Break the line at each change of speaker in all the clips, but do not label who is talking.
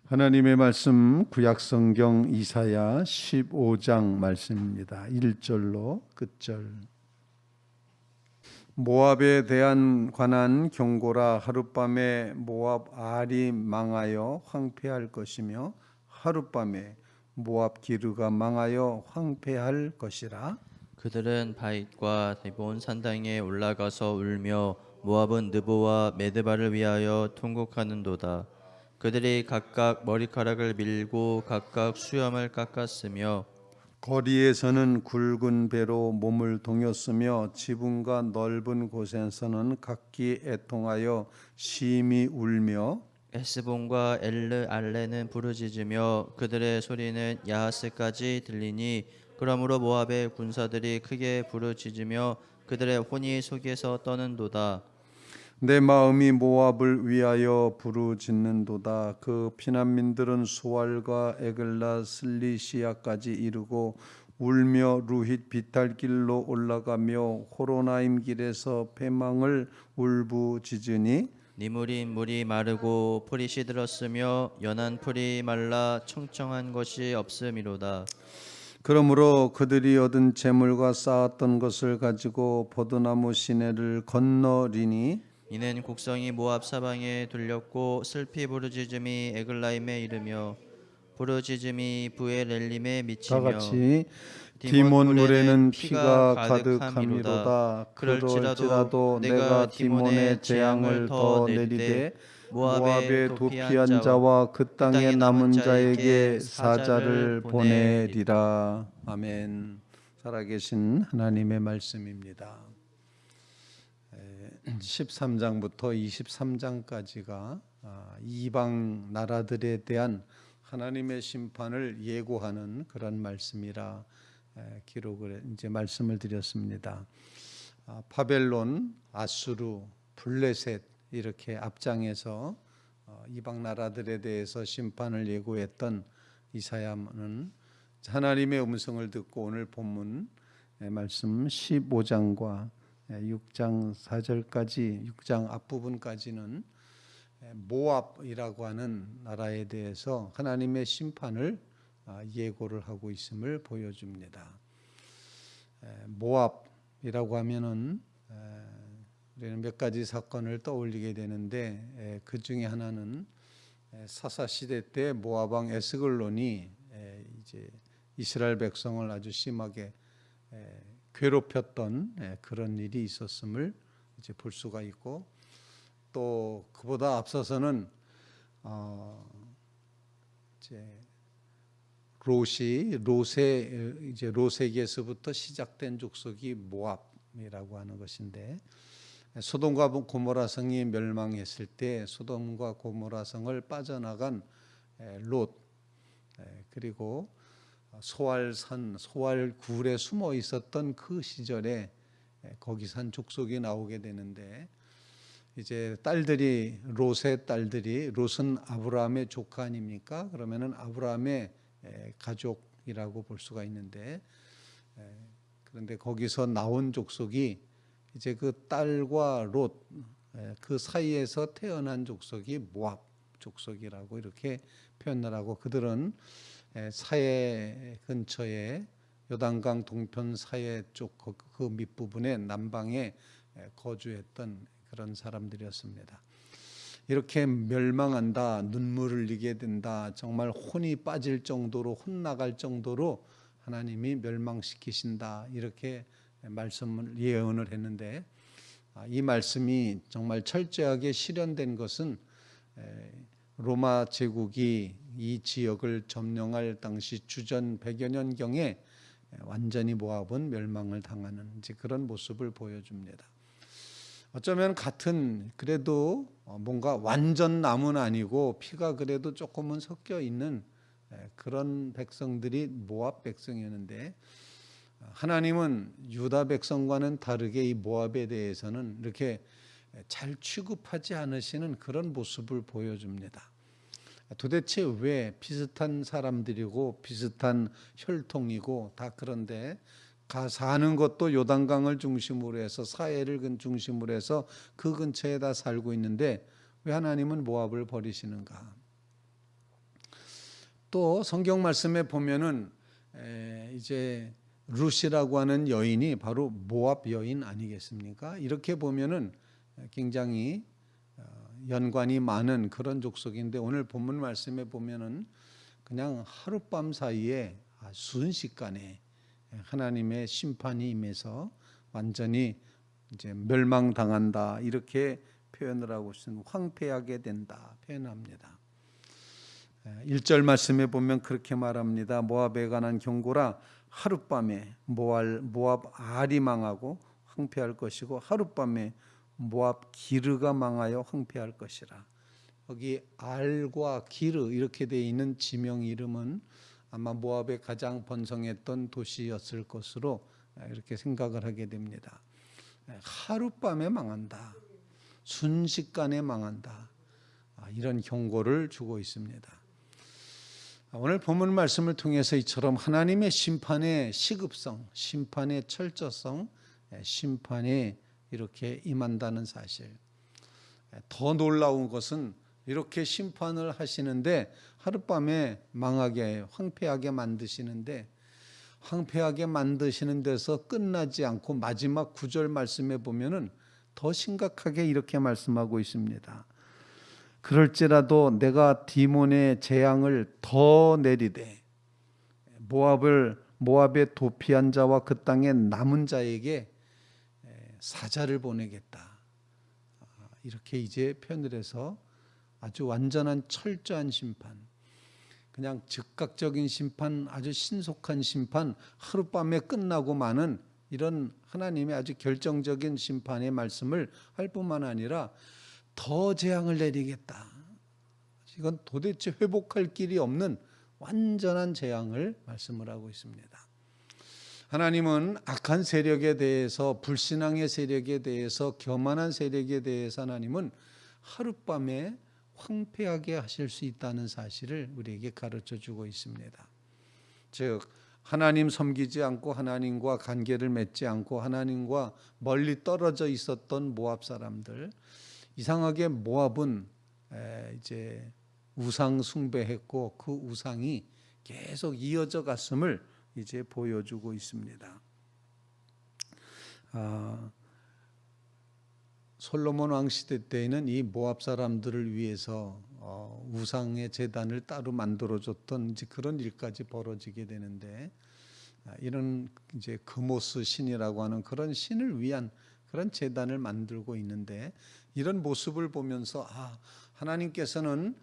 하나님의 말씀 구약성경 이사야 15장 말씀입니다. 1절로 끝절. 모압에 대한 관한 경고라. 하룻밤에 모압 알이 망하여 황폐할 것이며 하룻밤에 모압 기르가 망하여 황폐할 것이라.
그들은 바잇과 디본 산당에 올라가서 울며 모압은 느보와 메드바를 위하여 통곡하는도다. 그들이 각각 머리카락을 밀고 각각 수염을 깎았으며
거리에서는 굵은 배로 몸을 동였으며 지붕과 넓은 곳에서는 각기 애통하여 심히 울며
에스본과 엘르 알레는 부르짖으며 그들의 소리는 야하스까지 들리니 그러므로 모압의 군사들이 크게 부르짖으며 그들의 혼이 속에서 떠는도다.
내 마음이 모압을 위하여 부르짖는도다. 그 피난민들은 수알과 에글라 슬리시아까지 이르고 울며 루힛 비탈길로 올라가며 호로나임 길에서 패망을 울부짖으니
니무린 물이 마르고 풀이 시들었으며 연한 풀이 말라 청청한 것이 없음이로다.
그러므로 그들이 얻은 재물과 쌓았던 것을 가지고 포도나무 시내를 건너리니
이는 곡성이 모압 사방에 둘렸고 슬피 부르짖음이 에글라임에 이르며 부르짖음이 부엘엘림에
다
미치며
같이 디몬 물에는 피가 가득함이로다. 그럴지라도 내가 디몬의 재앙을 더 내리되 모압의 도피한 자와 그 땅에 남은 자에게 사자를 보내리라. 아멘. 살아계신 하나님의 말씀입니다. 13장부터 23장까지가 이방 나라들에 대한 하나님의 심판을 예고하는 그런 말씀이라 기록을 이제 말씀을 드렸습니다. 바벨론, 아수르, 블레셋 이렇게 앞장에서 이방 나라들에 대해서 심판을 예고했던 이사야는 하나님의 음성을 듣고 오늘 본문 말씀 15장과 6장 4절까지 6장 앞부분까지는 모압이라고 하는 나라에 대해서 하나님의 심판을 예고를 하고 있음을 보여줍니다. 모압이라고 하면은 우리는 몇 가지 사건을 떠올리게 되는데 그 중에 하나는 사사 시대 때 모압 왕 에스글론이 이제 이스라엘 백성을 아주 심하게 괴롭혔던 그런 일이 있었음을 이제 볼 수가 있고, 또 그보다 앞서서는 이제 로색에서부터 시작된 족속이 모압이라고 하는 것인데, 소돔과 고모라 성이 멸망했을 때 소돔과 고모라 성을 빠져나간 롯, 그리고 소알산, 소알굴에 숨어 있었던 그 시절에 거기 산 족속이 나오게 되는데, 이제 딸들이 롯의 딸들이, 롯은 아브라함의 조카 아닙니까? 그러면은 아브라함의 가족이라고 볼 수가 있는데, 그런데 거기서 나온 족속이 이제 그 딸과 롯 그 사이에서 태어난 족속이 모압 족속이라고 이렇게 표현을 하고, 그들은 사해 근처에 요단강 동편 사해 쪽 그 밑부분에 남방에 거주했던 그런 사람들이었습니다. 이렇게 멸망한다, 눈물을 흘리게 된다, 정말 혼이 빠질 정도로, 혼나갈 정도로 하나님이 멸망시키신다, 이렇게 말씀을 예언을 했는데, 이 말씀이 정말 철저하게 실현된 것은 로마 제국이 이 지역을 점령할 당시 주전 100여 년경에 완전히 모압은 멸망을 당하는 이제 그런 모습을 보여줍니다. 어쩌면 같은, 그래도 뭔가 완전 남은 아니고 피가 그래도 조금은 섞여 있는 그런 백성들이 모압 백성이었는데, 하나님은 유다 백성과는 다르게 이 모압에 대해서는 이렇게 잘 취급하지 않으시는 그런 모습을 보여줍니다. 도대체 왜 비슷한 사람들이고 비슷한 혈통이고 다 그런데 사는 것도 요단강을 중심으로 해서, 사해를 중심으로 해서 그 근처에 다 살고 있는데 왜 하나님은 모압을 버리시는가? 또 성경 말씀에 보면은 이제 룻이라고 하는 여인이 바로 모압 여인 아니겠습니까? 이렇게 보면은 굉장히 연관이 많은 그런 족속인데 오늘 본문 말씀에 보면은 그냥 하룻밤 사이에 순식간에 하나님의 심판이 임해서 완전히 이제 멸망당한다 이렇게 표현을 하고 있습니다. 황폐하게 된다 표현합니다. 1절 말씀에 보면 그렇게 말합니다. 모압에 관한 경고라 하룻밤에 모압 알이 망하고 황폐할 것이고 하룻밤에 모압 기르가 망하여 황폐할 것이라. 여기 알과 기르 이렇게 되어 있는 지명 이름은 아마 모압의 가장 번성했던 도시였을 것으로 이렇게 생각을 하게 됩니다. 하룻밤에 망한다. 순식간에 망한다. 이런 경고를 주고 있습니다. 오늘 본문 말씀을 통해서 이처럼 하나님의 심판의 시급성, 심판의 철저성, 심판에 이렇게 임한다는 사실. 더 놀라운 것은 이렇게 심판을 하시는데 하룻밤에 망하게 황폐하게 만드시는데 황폐하게 만드시는 데서 끝나지 않고 마지막 9절 말씀에 보면은 더 심각하게 이렇게 말씀하고 있습니다. 그럴지라도 내가 디몬의 재앙을 더 내리되 모압의 도피한 자와 그 땅의 남은 자에게 사자를 보내겠다. 이렇게 이제 표현을 해서 아주 완전한 철저한 심판, 그냥 즉각적인 심판, 아주 신속한 심판, 하룻밤에 끝나고 마는 이런 하나님의 아주 결정적인 심판의 말씀을 할 뿐만 아니라 더 재앙을 내리겠다. 이건 도대체 회복할 길이 없는 완전한 재앙을 말씀을 하고 있습니다. 하나님은 악한 세력에 대해서, 불신앙의 세력에 대해서, 교만한 세력에 대해서 하나님은 하룻밤에 황폐하게 하실 수 있다는 사실을 우리에게 가르쳐 주고 있습니다. 즉 하나님 섬기지 않고 하나님과 관계를 맺지 않고 하나님과 멀리 떨어져 있었던 모압 사람들, 이상하게 모압은 이제 우상 숭배했고 그 우상이 계속 이어져 갔음을 이제 보여주고 있습니다. 솔로몬 왕 시대 때에는 이 모압 사람들을 위해서 우상의 제단을 따로 만들어줬던 이제 그런 일까지 벌어지게 되는데, 이런 이제 그모스 신이라고 하는 그런 신을 위한 그런 제단을 만들고 있는데, 이런 모습을 보면서 하나님께서는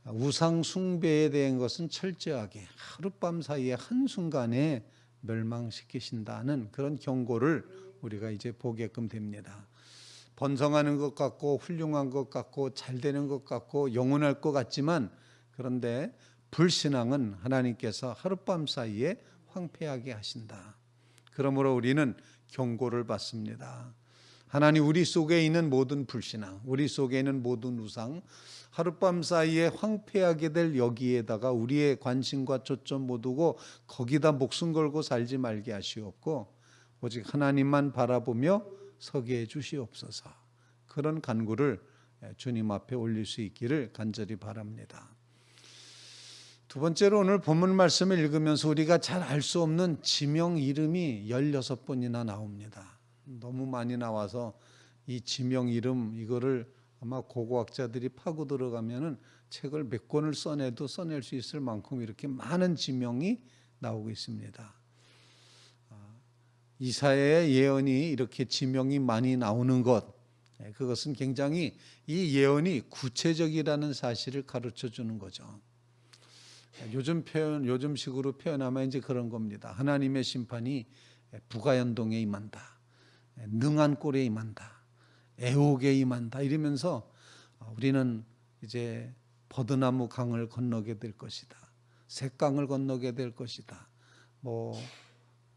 우상 숭배에 대한 것은 철저하게 하룻밤 사이에 한순간에 멸망시키신다는 그런 경고를 우리가 이제 보게끔 됩니다. 번성하는 것 같고 훌륭한 것 같고 잘 되는 것 같고 영원할 것 같지만, 그런데 불신앙은 하나님께서 하룻밤 사이에 황폐하게 하신다. 그러므로 우리는 경고를 받습니다. 하나님, 우리 속에 있는 모든 불신앙, 우리 속에 있는 모든 우상, 하룻밤 사이에 황폐하게 될 여기에다가 우리의 관심과 초점 못 두고 거기다 목숨 걸고 살지 말게 하시옵고 오직 하나님만 바라보며 서게 해 주시옵소서. 그런 간구를 주님 앞에 올릴 수 있기를 간절히 바랍니다. 두 번째로 오늘 본문 말씀을 읽으면서 우리가 잘 알 수 없는 지명 이름이 16번이나 나옵니다. 너무 많이 나와서 이 지명 이름, 이거를 아마 고고학자들이 파고 들어가면은 책을 몇 권을 써내도 써낼 수 있을 만큼 이렇게 많은 지명이 나오고 있습니다. 이사야의 예언이 이렇게 지명이 많이 나오는 것, 그것은 굉장히 이 예언이 구체적이라는 사실을 가르쳐 주는 거죠. 요즘식으로 표현하면 이제 그런 겁니다. 하나님의 심판이 부가연동에 임한다, 능한 꼴에 임한다, 애옥에 임한다 이러면서 우리는 이제 버드나무 강을 건너게 될 것이다, 샛강을 건너게 될 것이다,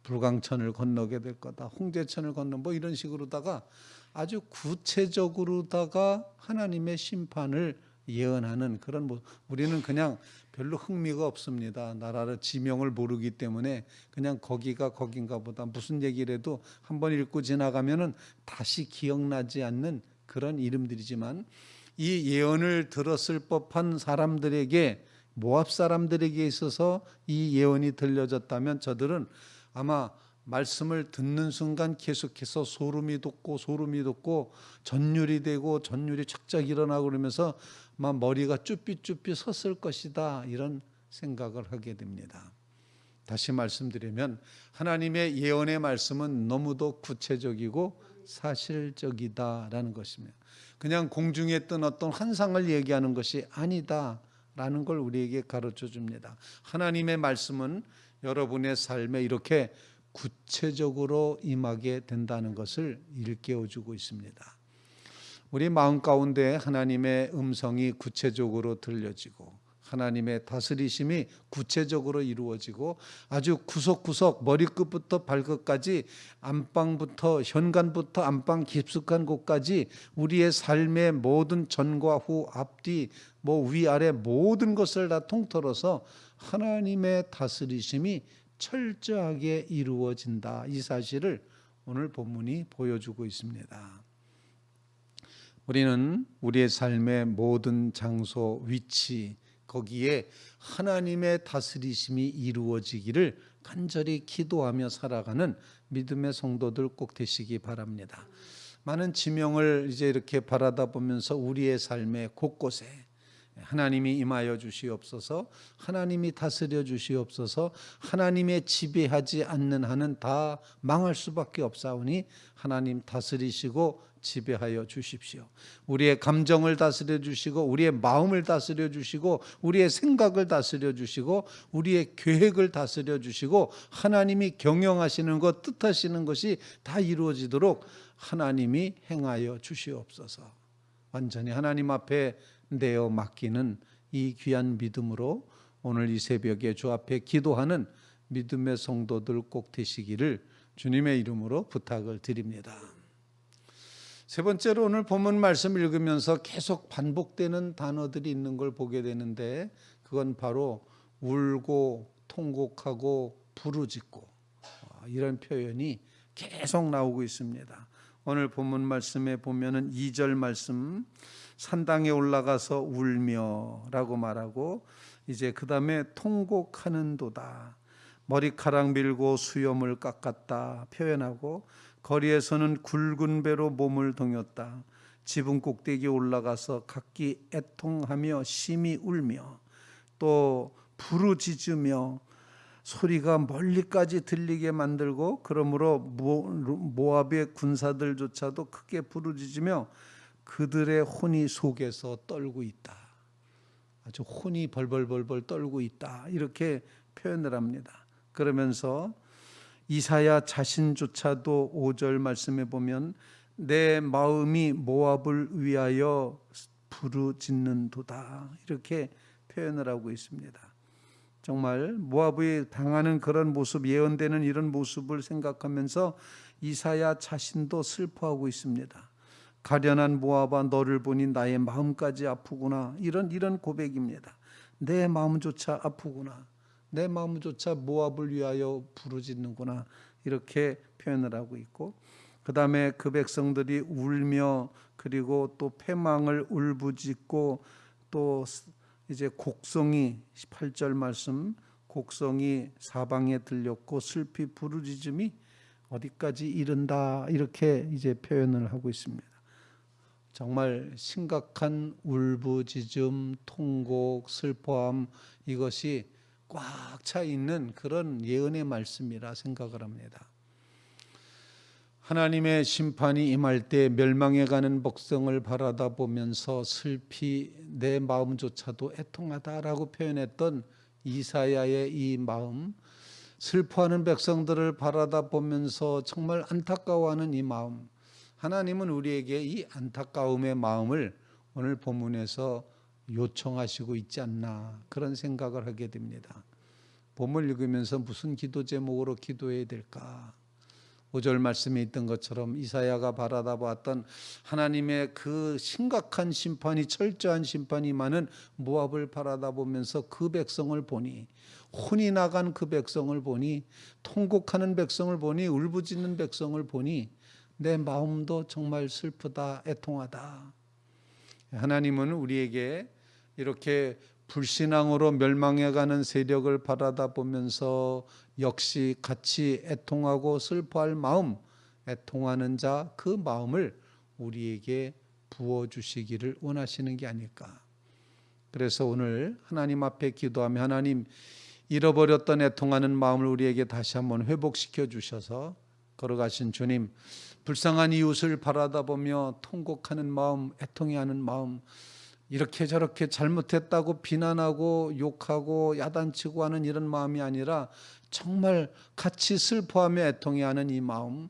불광천을 건너게 될 거다, 홍제천을 건너 이런 식으로다가 아주 구체적으로다가 하나님의 심판을 예언하는 그런 우리는 그냥 별로 흥미가 없습니다. 나라를 지명을 모르기 때문에 그냥 거기가 거긴가 보다, 무슨 얘기를 해도 한번 읽고 지나가면은 다시 기억나지 않는 그런 이름들이지만 이 예언을 들었을 법한 사람들에게 모압 사람들에게 있어서 이 예언이 들려졌다면 저들은 아마 말씀을 듣는 순간 계속해서 소름이 돋고 전율이 되고 전율이 착착 일어나고 그러면서 막 머리가 쭈삣쭈삣 섰을 것이다, 이런 생각을 하게 됩니다. 다시 말씀드리면 하나님의 예언의 말씀은 너무도 구체적이고 사실적이다라는 것입니다. 그냥 공중에 뜬 어떤 환상을 얘기하는 것이 아니다라는 걸 우리에게 가르쳐 줍니다. 하나님의 말씀은 여러분의 삶에 이렇게 구체적으로 임하게 된다는 것을 일깨워주고 있습니다. 우리 마음 가운데 하나님의 음성이 구체적으로 들려지고 하나님의 다스리심이 구체적으로 이루어지고 아주 구석구석 머리끝부터 발끝까지 안방부터 현관부터 안방 깊숙한 곳까지 우리의 삶의 모든 전과 후 앞뒤 위아래 모든 것을 다 통틀어서 하나님의 다스리심이 철저하게 이루어진다, 이 사실을 오늘 본문이 보여주고 있습니다. 우리는 우리의 삶의 모든 장소, 위치, 거기에 하나님의 다스리심이 이루어지기를 간절히 기도하며 살아가는 믿음의 성도들 꼭 되시기 바랍니다. 많은 지명을 이제 이렇게 바라다 보면서 우리의 삶의 곳곳에 하나님이 임하여 주시옵소서, 하나님이 다스려 주시옵소서, 하나님의 지배하지 않는 한은 다 망할 수밖에 없사오니 하나님 다스리시고 지배하여 주십시오. 우리의 감정을 다스려 주시고 우리의 마음을 다스려 주시고 우리의 생각을 다스려 주시고 우리의 계획을 다스려 주시고 하나님이 경영하시는 것, 뜻하시는 것이 다 이루어지도록 하나님이 행하여 주시옵소서. 완전히 하나님 앞에 내어 맡기는 이 귀한 믿음으로 오늘 이 새벽에 주 앞에 기도하는 믿음의 성도들 꼭 되시기를 주님의 이름으로 부탁을 드립니다. 세 번째로 오늘 본문 말씀 읽으면서 계속 반복되는 단어들이 있는 걸 보게 되는데 그건 바로 울고 통곡하고 부르짖고, 이런 표현이 계속 나오고 있습니다. 오늘 본문 말씀에 보면은 2절 말씀, 산당에 올라가서 울며라고 말하고 이제 그 다음에 통곡하는도다, 머리카락 밀고 수염을 깎았다 표현하고, 거리에서는 굵은 배로 몸을 동였다, 지붕 꼭대기에 올라가서 각기 애통하며 심히 울며 또 부르짖으며 소리가 멀리까지 들리게 만들고, 그러므로 모압의 군사들조차도 크게 부르짖으며 그들의 혼이 속에서 떨고 있다, 아주 혼이 벌벌벌벌 떨고 있다, 이렇게 표현을 합니다. 그러면서 이사야 자신조차도 5절 말씀에 보면 내 마음이 모압을 위하여 부르짖는도다, 이렇게 표현을 하고 있습니다. 정말 모압이 당하는 그런 모습, 예언되는 이런 모습을 생각하면서 이사야 자신도 슬퍼하고 있습니다. 가련한 모압아, 너를 보니 나의 마음까지 아프구나, 이런 고백입니다. 내 마음조차 아프구나, 내 마음조차 모압을 위하여 부르짖는구나, 이렇게 표현을 하고 있고, 그 다음에 그 백성들이 울며 그리고 또 패망을 울부짖고 또 이제 곡성이 18절 말씀, 곡성이 사방에 들렸고 슬피 부르짖음이 어디까지 이른다, 이렇게 이제 표현을 하고 있습니다. 정말 심각한 울부짖음, 통곡, 슬퍼함, 이것이 꽉 차 있는 그런 예언의 말씀이라 생각을 합니다. 하나님의 심판이 임할 때 멸망해 가는 백성을 바라다 보면서 슬피 내 마음조차도 애통하다라고 표현했던 이사야의 이 마음, 슬퍼하는 백성들을 바라다 보면서 정말 안타까워하는 이 마음, 하나님은 우리에게 이 안타까움의 마음을 오늘 본문에서 요청하시고 있지 않나, 그런 생각을 하게 됩니다. 본문 읽으면서 무슨 기도 제목으로 기도해야 될까? 5절 말씀에 있던 것처럼 이사야가 바라다 보았던 하나님의 그 심각한 심판이, 철저한 심판이 많은 모압을 바라다 보면서 그 백성을 보니, 혼이 나간 그 백성을 보니, 통곡하는 백성을 보니, 울부짖는 백성을 보니 내 마음도 정말 슬프다, 애통하다. 하나님은 우리에게 이렇게 불신앙으로 멸망해가는 세력을 바라다 보면서 역시 같이 애통하고 슬퍼할 마음, 애통하는 자 그 마음을 우리에게 부어주시기를 원하시는 게 아닐까. 그래서 오늘 하나님 앞에 기도하며 하나님, 잃어버렸던 애통하는 마음을 우리에게 다시 한번 회복시켜 주셔서 걸어가신 주님, 불쌍한 이웃을 바라다 보며 통곡하는 마음, 애통해하는 마음, 이렇게 저렇게 잘못했다고 비난하고 욕하고 야단치고 하는 이런 마음이 아니라 정말 같이 슬퍼하며 애통해하는 이 마음,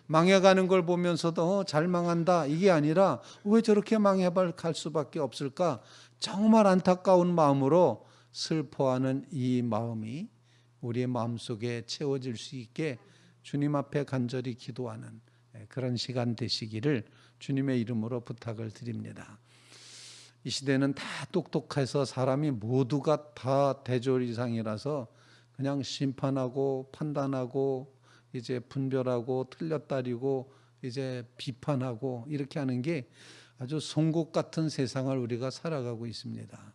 망해가는 걸 보면서도 잘 망한다 이게 아니라 왜 저렇게 망해갈 수밖에 없을까, 정말 안타까운 마음으로 슬퍼하는 이 마음이 우리의 마음속에 채워질 수 있게 주님 앞에 간절히 기도하는 그런 시간 되시기를 주님의 이름으로 부탁을 드립니다. 이 시대는 다 똑똑해서 사람이 모두가 다 대조이상이라서 그냥 심판하고 판단하고 이제 분별하고 틀렸다리고 이제 비판하고 이렇게 하는 게 아주 송곳 같은 세상을 우리가 살아가고 있습니다.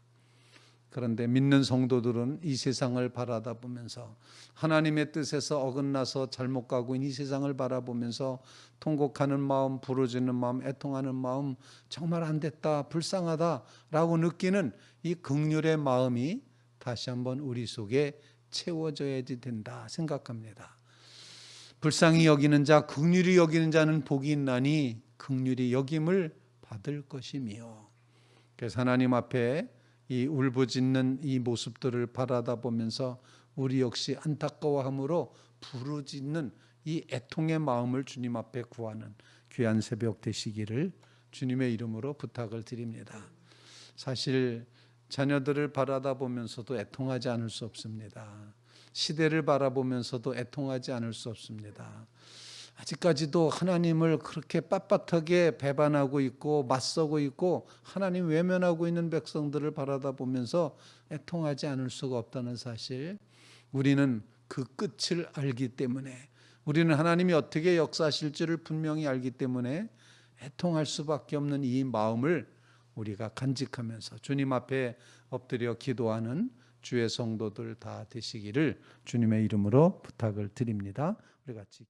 그런데 믿는 성도들은 이 세상을 바라다 보면서 하나님의 뜻에서 어긋나서 잘못 가고 있는 이 세상을 바라보면서 통곡하는 마음, 부르짖는 마음, 애통하는 마음, 정말 안 됐다, 불쌍하다라고 느끼는 이 긍휼의 마음이 다시 한번 우리 속에 채워져야 된다 생각합니다. 불쌍히 여기는 자, 긍휼히 여기는 자는 복이 있나니 긍휼히 여김을 받을 것이며. 그래서 하나님 앞에 이 울부짖는 이 모습들을 바라다 보면서 우리 역시 안타까워함으로 부르짖는 이 애통의 마음을 주님 앞에 구하는 귀한 새벽 되시기를 주님의 이름으로 부탁을 드립니다. 사실 자녀들을 바라다 보면서도 애통하지 않을 수 없습니다. 시대를 바라보면서도 애통하지 않을 수 없습니다. 아직까지도 하나님을 그렇게 빳빳하게 배반하고 있고 맞서고 있고 하나님 외면하고 있는 백성들을 바라다 보면서 애통하지 않을 수가 없다는 사실, 우리는 그 끝을 알기 때문에, 우리는 하나님이 어떻게 역사하실지를 분명히 알기 때문에 애통할 수밖에 없는 이 마음을 우리가 간직하면서 주님 앞에 엎드려 기도하는 주의 성도들 다 되시기를 주님의 이름으로 부탁을 드립니다. 우리 같이